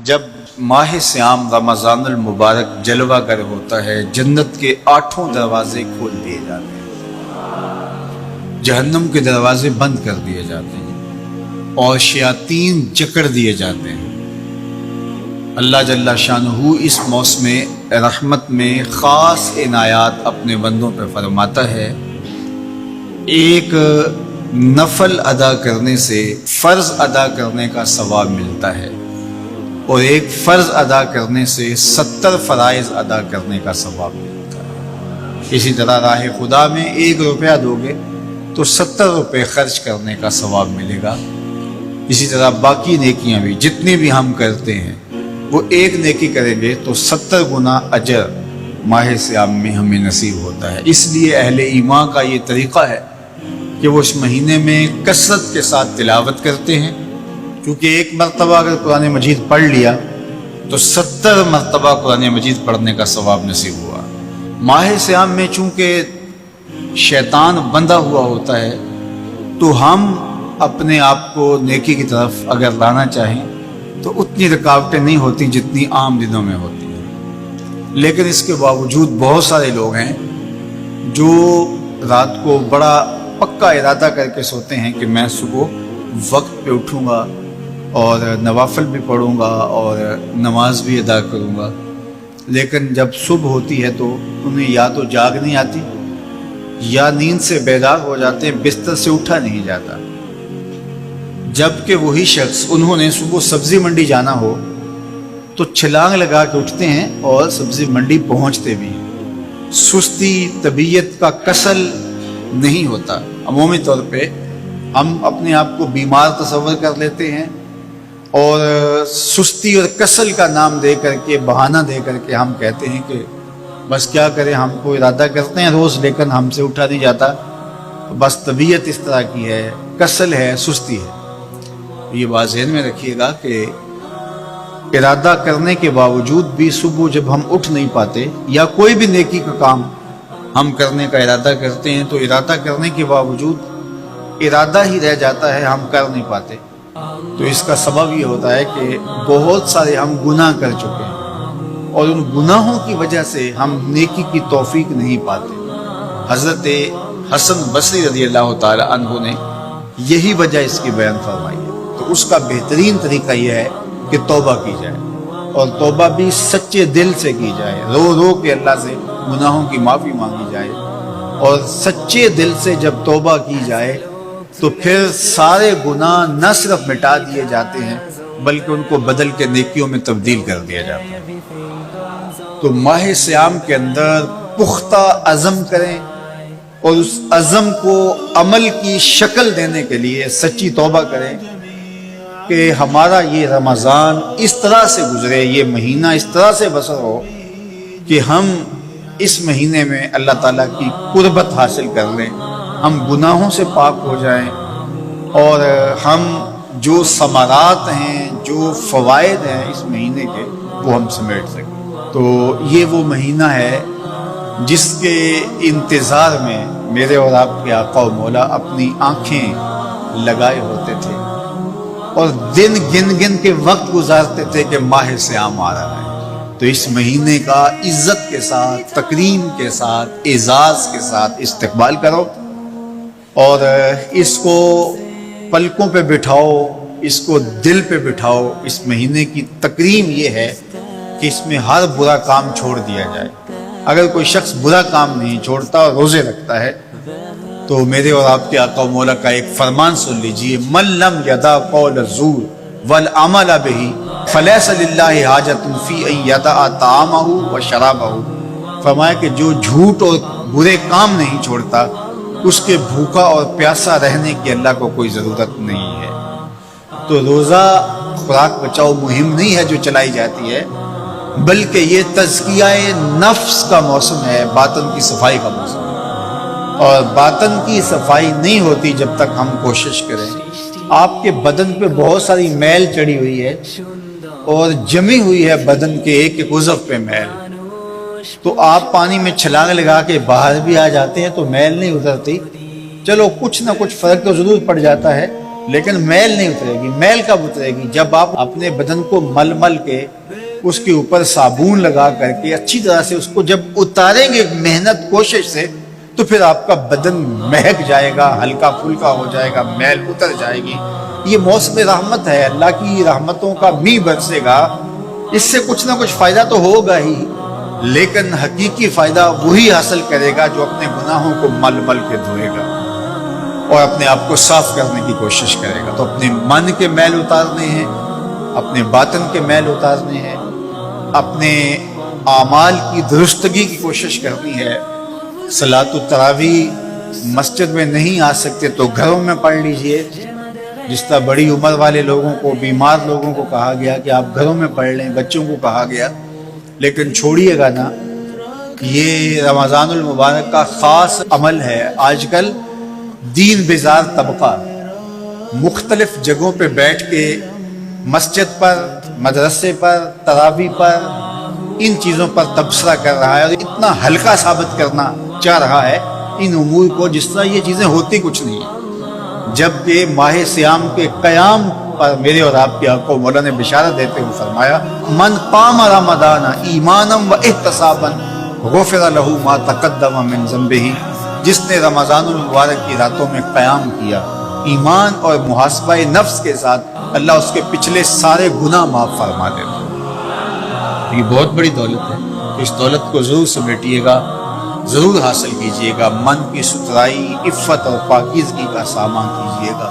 جب ماہ سیام رمضان المبارک جلوہ گر ہوتا ہے، جنت کے 8 دروازے کھول دیے جاتے ہیں، جہنم کے دروازے بند کر دیے جاتے ہیں اور شیاطین جکڑ دیے جاتے ہیں۔ اللہ جل شانہ اس موسم رحمت میں خاص عنایات اپنے بندوں پہ فرماتا ہے۔ ایک نفل ادا کرنے سے فرض ادا کرنے کا ثواب ملتا ہے اور ایک فرض ادا کرنے سے 70 فرائض ادا کرنے کا ثواب ملتا ہے۔ اسی طرح راہ خدا میں 1 روپیہ دو گے تو 70 روپے خرچ کرنے کا ثواب ملے گا۔ اسی طرح باقی نیکیاں بھی جتنی بھی ہم کرتے ہیں، وہ ایک نیکی کریں گے تو 70 گنا اجر ماہ سیام میں ہمیں نصیب ہوتا ہے۔ اس لیے اہل ایمان کا یہ طریقہ ہے کہ وہ اس مہینے میں کثرت کے ساتھ تلاوت کرتے ہیں، کیونکہ ایک مرتبہ اگر قرآن مجید پڑھ لیا تو 70 مرتبہ قرآن مجید پڑھنے کا ثواب نصیب ہوا۔ ماہ سیام میں چونکہ شیطان بندھا ہوا ہوتا ہے، تو ہم اپنے آپ کو نیکی کی طرف اگر لانا چاہیں تو اتنی رکاوٹیں نہیں ہوتی جتنی عام دنوں میں ہوتی ہیں۔ لیکن اس کے باوجود بہت سارے لوگ ہیں جو رات کو بڑا پکا ارادہ کر کے سوتے ہیں کہ میں صبح وقت پہ اٹھوں گا اور نوافل بھی پڑھوں گا اور نماز بھی ادا کروں گا، لیکن جب صبح ہوتی ہے تو انہیں یا تو جاگ نہیں آتی یا نیند سے بیدار ہو جاتے ہیں، بستر سے اٹھا نہیں جاتا۔ جبکہ وہی شخص انہوں نے صبح سبزی منڈی جانا ہو تو چھلانگ لگا کے اٹھتے ہیں اور سبزی منڈی پہنچتے بھی ہیں۔ سستی طبیعت کا کسل نہیں ہوتا۔ عمومی طور پہ ہم اپنے آپ کو بیمار تصور کر لیتے ہیں اور سستی اور کسل کا نام دے کر کے، بہانہ دے کر کے ہم کہتے ہیں کہ بس کیا کریں، ہم کو ارادہ کرتے ہیں روز لیکن ہم سے اٹھا نہیں جاتا، بس طبیعت اس طرح کی ہے، کسل ہے، سستی ہے۔ یہ بات ذہن میں رکھیے گا کہ ارادہ کرنے کے باوجود بھی صبح جب ہم اٹھ نہیں پاتے یا کوئی بھی نیکی کا کام ہم کرنے کا ارادہ کرتے ہیں تو ارادہ کرنے کے باوجود ارادہ ہی رہ جاتا ہے، ہم کر نہیں پاتے۔ تو اس کا سبب یہ ہوتا ہے کہ بہت سارے ہم گناہ کر چکے ہیں اور ان گناہوں کی وجہ سے ہم نیکی کی توفیق نہیں پاتے۔ حضرت حسن بصری رضی اللہ تعالی عنہ نے یہی وجہ اس کی بیان فرمائی ہے۔ تو اس کا بہترین طریقہ یہ ہے کہ توبہ کی جائے اور توبہ بھی سچے دل سے کی جائے، رو رو کے اللہ سے گناہوں کی معافی مانگی جائے، اور سچے دل سے جب توبہ کی جائے تو پھر سارے گناہ نہ صرف مٹا دیے جاتے ہیں بلکہ ان کو بدل کے نیکیوں میں تبدیل کر دیا جاتا ہے۔ تو ماہ سیام کے اندر پختہ عزم کریں اور اس عزم کو عمل کی شکل دینے کے لیے سچی توبہ کریں کہ ہمارا یہ رمضان اس طرح سے گزرے، یہ مہینہ اس طرح سے بسر ہو کہ ہم اس مہینے میں اللہ تعالیٰ کی قربت حاصل کر لیں، ہم گناہوں سے پاک ہو جائیں اور ہم جو ثمرات ہیں، جو فوائد ہیں اس مہینے کے، وہ ہم سمیٹ سکیں۔ تو یہ وہ مہینہ ہے جس کے انتظار میں میرے اور آپ کے آقا و مولا اپنی آنکھیں لگائے ہوتے تھے اور دن گن گن کے وقت گزارتے تھے کہ ماہ سیام آ رہا ہے۔ تو اس مہینے کا عزت کے ساتھ، تکریم کے ساتھ، اعزاز کے ساتھ استقبال کرو اور اس کو پلکوں پہ بٹھاؤ، اس کو دل پہ بٹھاؤ۔ اس مہینے کی تکریم یہ ہے کہ اس میں ہر برا کام چھوڑ دیا جائے۔ اگر کوئی شخص برا کام نہیں چھوڑتا اور روزے رکھتا ہے تو میرے اور آپ کے آقا و مولا کا ایک فرمان سن لیجئے، من لم یدع قول الزور والعمل بہ فلیس للہ حاجۃ فی ان یدع طعامہ و شرابہ۔ فرمایا کہ جو جھوٹ اور برے کام نہیں چھوڑتا، اس کے بھوکا اور پیاسا رہنے کی اللہ کو کوئی ضرورت نہیں ہے۔ تو روزہ خوراک بچاؤ مہم نہیں ہے جو چلائی جاتی ہے، بلکہ یہ تزکیہ نفس کا موسم ہے، باطن کی صفائی کا موسم ہے۔ اور باطن کی صفائی نہیں ہوتی جب تک ہم کوشش کریں۔ آپ کے بدن پہ بہت ساری میل چڑھی ہوئی ہے اور جمی ہوئی ہے بدن کے ایک ایک عضو پہ میل، تو آپ پانی میں چھلانگ لگا کے باہر بھی آ جاتے ہیں تو میل نہیں اترتی، چلو کچھ نہ کچھ فرق تو ضرور پڑ جاتا ہے، لیکن میل نہیں اترے گی. میل کب اترے گی؟ جب آپ اپنے بدن کو مل مل کے اس کے اوپر صابون لگا کر کے اچھی طرح سے اس کو جب اتاریں گے محنت کوشش سے، تو پھر آپ کا بدن مہک جائے گا، ہلکا پھلکا ہو جائے گا، میل اتر جائے گی. یہ موسم رحمت ہے، اللہ کی رحمتوں کا میਂہ برسے گا. اس سے کچھ نہ کچھ فائدہ تو ہوگا ہی، لیکن حقیقی فائدہ وہی حاصل کرے گا جو اپنے گناہوں کو مل مل کے دھوئے گا اور اپنے آپ کو صاف کرنے کی کوشش کرے گا. تو اپنے من کے میل اتارنے ہیں، اپنے باطن کے میل اتارنے ہیں، اپنے اعمال کی درستگی کی کوشش کرنی ہے. صلاۃ التراویح مسجد میں نہیں آ سکتے تو گھروں میں پڑھ لیجئے. جس طرح بڑی عمر والے لوگوں کو، بیمار لوگوں کو کہا گیا کہ آپ گھروں میں پڑھ لیں، بچوں کو کہا گیا. لیکن چھوڑیے گا نا، یہ رمضان المبارک کا خاص عمل ہے. آج کل دین بیزار طبقہ مختلف جگہوں پہ بیٹھ کے مسجد پر، مدرسے پر، تراویح پر، ان چیزوں پر تبصرہ کر رہا ہے اور اتنا ہلکا ثابت کرنا چاہ رہا ہے ان امور کو جس طرح یہ چیزیں ہوتی کچھ نہیں ہیں. جبکہ ماہ صیام کے قیام پر میرے اور آپ کے آقا مولا نے بشارت دیتے ہوئے فرمایا، من قام رمضان ایمانا و احتسابا غفر له ما تقدم من ذنبہ. جس نے رمضان المبارک کی راتوں میں قیام کیا ایمان اور محاسبہ نفس کے ساتھ، اللہ اس کے پچھلے سارے گناہ معاف فرما دیتا. یہ بہت بڑی دولت ہے. اس دولت کو ضرور سمیٹیے گا، ضرور حاصل کیجئے گا. من کی ستھرائی، عفت اور پاکیزگی کا سامان کیجئے گا.